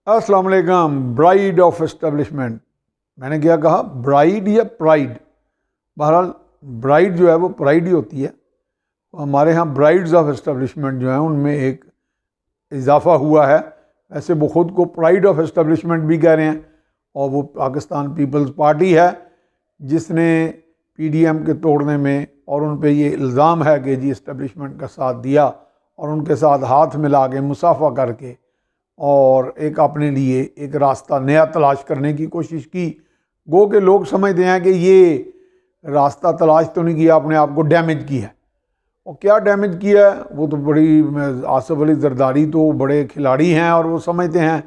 السلام علیکم. Braid of establishment, میں نے کیا کہا؟ برائڈ یا پرائڈ؟ بہرحال برائڈ جو ہے وہ پرائڈ ہی ہوتی ہے. ہمارے ہاں برائڈز آف اسٹیبلشمنٹ جو ہیں ان میں ایک اضافہ ہوا ہے. ایسے وہ خود کو پرائڈ آف اسٹیبلشمنٹ بھی کہہ رہے ہیں، اور وہ پاکستان پیپلز پارٹی ہے جس نے پی ڈی ایم کے توڑنے میں، اور ان پہ یہ الزام ہے کہ جی اسٹیبلشمنٹ کا ساتھ دیا اور ان کے ساتھ ہاتھ ملا کے مصافحہ کر کے اور ایک اپنے لیے ایک راستہ نیا تلاش کرنے کی کوشش کی. گو کہ لوگ سمجھتے ہیں کہ یہ راستہ تلاش تو نہیں کیا، اپنے آپ کو ڈیمیج کیا ہے. اور کیا ڈیمیج کیا ہے؟ وہ تو بڑی آصف علی زرداری تو بڑے کھلاڑی ہیں، اور وہ سمجھتے ہیں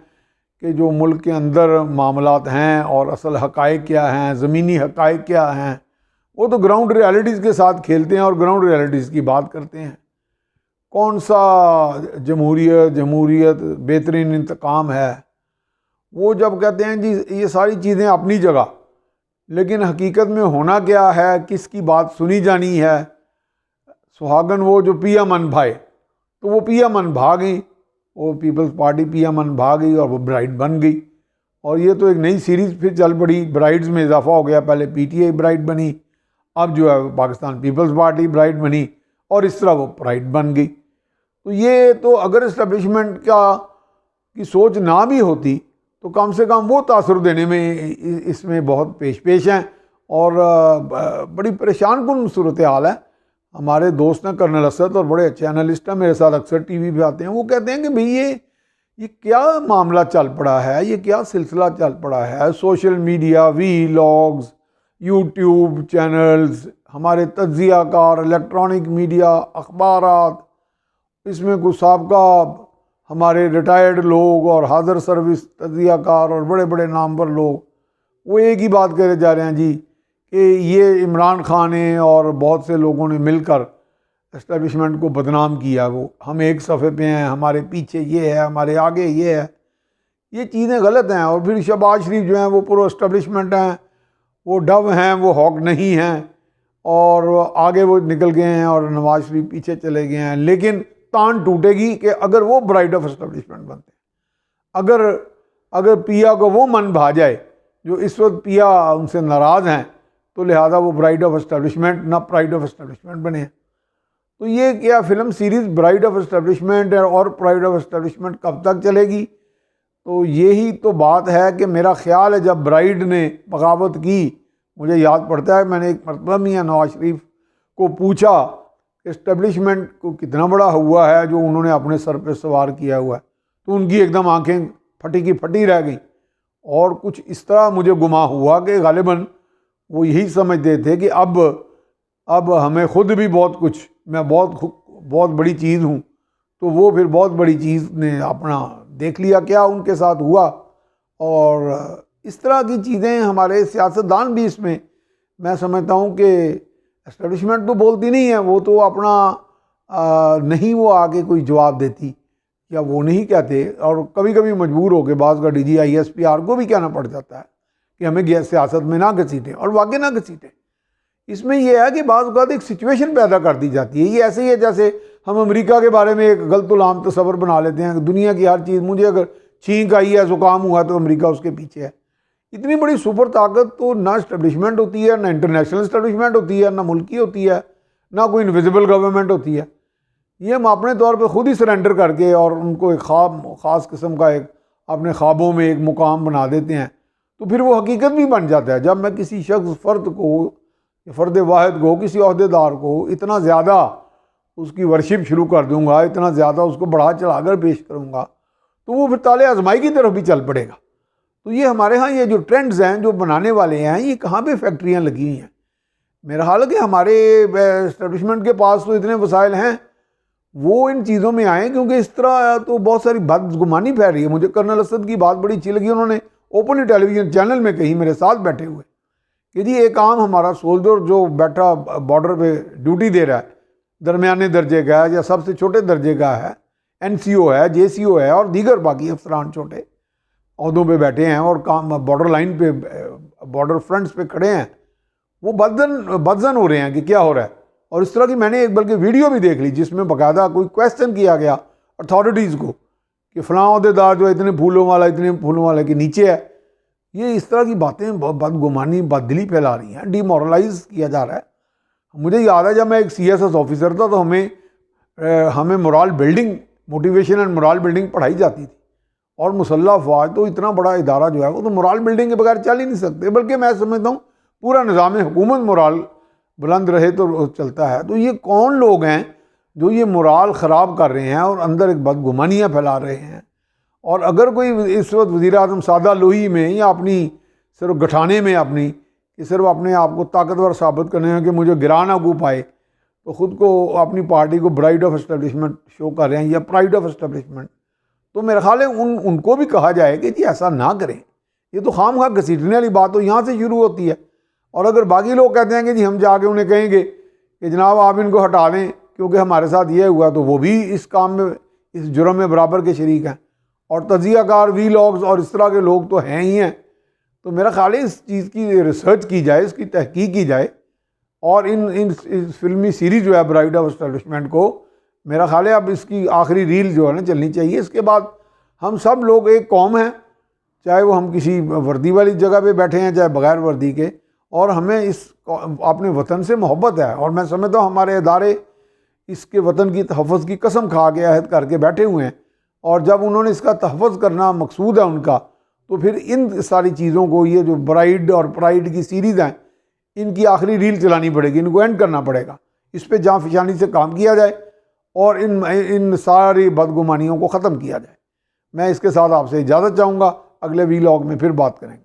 کہ جو ملک کے اندر معاملات ہیں اور اصل حقائق کیا ہیں، زمینی حقائق کیا ہیں، وہ تو گراؤنڈ ریالٹیز کے ساتھ کھیلتے ہیں اور گراؤنڈ ریالٹیز کی بات کرتے ہیں. کون سا جمہوریت بہترین انتقام ہے؟ وہ جب کہتے ہیں جی یہ ساری چیزیں اپنی جگہ، لیکن حقیقت میں ہونا کیا ہے، کس کی بات سنی جانی ہے؟ سہاگن وہ جو پیا من بھائے، تو وہ پیا من بھا گئی، وہ پیپلز پارٹی پیا من بھا گئی اور وہ برائڈ بن گئی. اور یہ تو ایک نئی سیریز پھر چل پڑی، برائڈز میں اضافہ ہو گیا. پہلے پی ٹی آئی برائڈ بنی، اب جو ہے پاکستان پیپلز پارٹی برائڈ بنی، اور اس طرح وہ برائڈ بن گئی. تو یہ تو اگر اسٹیبلشمنٹ کی سوچ نہ بھی ہوتی تو کم سے کم وہ تاثر دینے میں اس میں بہت پیش ہیں، اور بڑی پریشان کن صورتحال ہے. ہمارے دوست ہیں کرنل اسد، اور بڑے اچھے انالسٹ ہیں، میرے ساتھ اکثر ٹی وی پہ آتے ہیں. وہ کہتے ہیں کہ بھئی یہ کیا معاملہ چل پڑا ہے، یہ کیا سلسلہ چل پڑا ہے؟ سوشل میڈیا، وی لاگز، یوٹیوب چینلز، ہمارے تجزیہ کار، الیکٹرانک میڈیا، اخبارات، اس میں کچھ سابقہ ہمارے ریٹائرڈ لوگ اور حاضر سروس تجزیہ کار اور بڑے بڑے نامور لوگ، وہ ایک ہی بات کہے جا رہے ہیں جی کہ یہ عمران خان نے اور بہت سے لوگوں نے مل کر اسٹیبلشمنٹ کو بدنام کیا. وہ ہم ایک صفحے پہ ہیں، ہمارے پیچھے یہ ہے، ہمارے آگے یہ ہے. یہ چیزیں غلط ہیں. اور پھر شہباز شریف جو ہیں وہ پرو اسٹیبلشمنٹ ہیں، وہ ڈو ہیں، وہ ہاک نہیں ہیں، اور آگے وہ نکل گئے ہیں اور نواز شریف پیچھے چلے گئے ہیں. لیکن تان ٹوٹے گی کہ اگر وہ برائڈ آف اسٹیبلشمنٹ بنتے ہیں، اگر پیا کو وہ من بھا جائے جو اس وقت پیا ان سے ناراض ہیں، تو لہذا وہ برائڈ آف اسٹیبلشمنٹ نہ پرائڈ آف اسٹیبلشمنٹ بنے ہیں. تو یہ کیا film series bride of establishment اور پرائڈ آف اسٹیبلشمنٹ کب تک چلے گی؟ تو یہی تو بات ہے کہ میرا خیال ہے جب برائڈ نے بغاوت کی، مجھے یاد پڑتا ہے میں نے ایک مرتبہ میاں نواز شریف کو پوچھا کہ اسٹیبلشمنٹ کو کتنا بڑا ہوا ہے جو انہوں نے اپنے سر پہ سوار کیا ہوا ہے، تو ان کی ایک دم آنکھیں پھٹی کی پھٹی رہ گئیں. اور کچھ اس طرح مجھے گما ہوا کہ غالباً وہ یہی سمجھتے تھے کہ اب ہمیں خود بھی بہت کچھ، میں بہت بڑی چیز ہوں. تو وہ پھر بہت بڑی چیز نے اپنا دیکھ لیا کیا ان کے ساتھ ہوا. اور اس طرح کی چیزیں ہمارے سیاستدان بھی اس میں سمجھتا ہوں کہ اسٹیبلشمنٹ تو بولتی نہیں ہے، وہ تو اپنا نہیں وہ آگے کوئی جواب دیتی یا وہ نہیں کہتے، اور کبھی کبھی مجبور ہو کے بعض کا D G I S P R کو بھی کہنا پڑ جاتا ہے کہ ہمیں سیاست میں نہ گھسیٹیں، اور واقعی نہ گھسیٹیں. اس میں یہ ہے کہ بعض اوقات ایک سچویشن پیدا کر دی جاتی ہے. یہ ایسے ہی ہے جیسے ہم امریکہ کے بارے میں ایک غلط العام تصور بنا لیتے ہیں کہ دنیا کی ہر چیز، مجھے اگر چھینک آئی ہے، زکام ہوا تو امریکہ اس کے پیچھے ہے. اتنی بڑی سپر طاقت تو نہ اسٹیبلشمنٹ ہوتی ہے، نہ انٹرنیشنل اسٹیبلشمنٹ ہوتی ہے، نہ ملکی ہوتی ہے، نہ کوئی انویزیبل گورنمنٹ ہوتی ہے. یہ ہم اپنے طور پہ خود ہی سرنڈر کر کے اور ان کو ایک خاص قسم کا ایک اپنے خوابوں میں ایک مقام بنا دیتے ہیں، تو پھر وہ حقیقت بھی بن جاتا ہے. جب میں کسی فرد واحد کو، کسی عہدیدار کو اتنا زیادہ اس کی ورشپ شروع کر دوں گا، اتنا زیادہ اس کو بڑھا چڑھا کر پیش کروں گا، تو وہ پھر تالے آزمائی کی طرف بھی چل پڑے گا. تو یہ ہمارے ہاں یہ جو ٹرینڈز ہیں جو بنانے والے ہیں، یہ کہاں پہ فیکٹریاں لگی ہوئی ہیں؟ میرا حال ہے کہ ہمارے اسٹیبلشمنٹ کے پاس تو اتنے وسائل ہیں، وہ ان چیزوں میں آئیں، کیونکہ اس طرح تو بہت ساری بدگمانی پھیل رہی ہے. مجھے کرنل اسد کی بات بڑی اچھی لگی، انہوں نے اوپنلی ٹیلی ویژن چینل میں کہی میرے ساتھ بیٹھے ہوئے کہ جی ایک عام ہمارا سولجر جو بیٹھا بارڈر پہ ڈیوٹی دے رہا ہے، درمیانے درجے کا ہے یا سب سے چھوٹے درجے کا ہے، این سی او ہے، جے سی او ہے، اور دیگر باقی افسران چھوٹے عہدوں پہ بیٹھے ہیں اور کام بارڈر لائن پہ، بارڈر فرنٹس پہ کھڑے ہیں، وہ بدزن ہو رہے ہیں کہ کیا ہو رہا ہے. اور اس طرح کی میں نے ایک بلکہ ویڈیو بھی دیکھ لی جس میں باقاعدہ کوئی کویسچن کیا گیا اتھارٹیز کو کہ فلاں عہدیدار جو اتنے پھولوں والا کے نیچے ہے. یہ اس طرح کی باتیں بدگمانی بد دلی پھیلا رہی ہیں, ڈی مورلائز کیا جا رہا ہے. مجھے یاد ہے جب میں ایک CSS آفیسر تھا تو ہمیں morale building, motivation and morale building پڑھائی جاتی تھی. اور مسلح افواج تو اتنا بڑا ادارہ جو ہے وہ تو مورال بلڈنگ کے بغیر چل ہی نہیں سکتے, بلکہ میں سمجھتا ہوں پورا نظام حکومت مورال بلند رہے تو چلتا ہے. تو یہ کون لوگ ہیں جو یہ مورال خراب کر رہے ہیں اور اندر ایک بدگمانیاں پھیلا رہے ہیں؟ اور اگر کوئی اس وقت وزیر اعظم سادہ لوہی میں یا اپنی صرف گٹھانے میں اپنی کہ صرف اپنے آپ کو طاقتور ثابت کرنے ہیں کہ مجھے گرا نہ کو پائے, تو خود کو اپنی پارٹی کو برائڈ آف اسٹیبلشمنٹ شو کر رہے ہیں یا پرائڈ آف اسٹیبلشمنٹ, تو میرا خیال ہے ان کو بھی کہا جائے کہ جی ایسا نہ کریں. یہ تو خام خواہ گھسیٹنے والی بات تو یہاں سے شروع ہوتی ہے. اور اگر باقی لوگ کہتے ہیں کہ جی ہم جا کے انہیں کہیں گے کہ جناب آپ ان کو ہٹا دیں کیونکہ ہمارے ساتھ یہ ہوا, تو وہ بھی اس کام میں, اس جرم میں برابر کے شریک ہیں. اور تجزیہ کار ویلاگز اور اس طرح کے لوگ تو ہیں ہی ہیں. تو میرا خیال ہے اس چیز کی ریسرچ کی جائے, اس کی تحقیق کی جائے, اور ان فلمی سیریز جو ہے برائڈ آف اسٹیبلشمنٹ کو, میرا خیال ہے اب اس کی آخری ریل جو ہے نا چلنی چاہیے. اس کے بعد ہم سب لوگ ایک قوم ہیں, چاہے وہ ہم کسی وردی والی جگہ پہ بیٹھے ہیں چاہے بغیر وردی کے, اور ہمیں اس اپنے وطن سے محبت ہے. اور میں سمجھتا ہوں ہمارے ادارے اس کے وطن کی تحفظ کی قسم کھا کے عہد کر کے بیٹھے ہوئے ہیں. اور جب انہوں نے اس کا تحفظ کرنا مقصود ہے ان کا, تو پھر ان ساری چیزوں کو, یہ جو برائڈ اور پرائڈ کی سیریز ہیں, ان کی آخری ریل چلانی پڑے گی, ان کو اینڈ کرنا پڑے گا. اس پہ جاں فشانی سے کام کیا جائے اور ان ساری بدگمانیوں کو ختم کیا جائے. میں اس کے ساتھ آپ سے اجازت چاہوں گا, اگلے ویلاگ میں پھر بات کریں گے.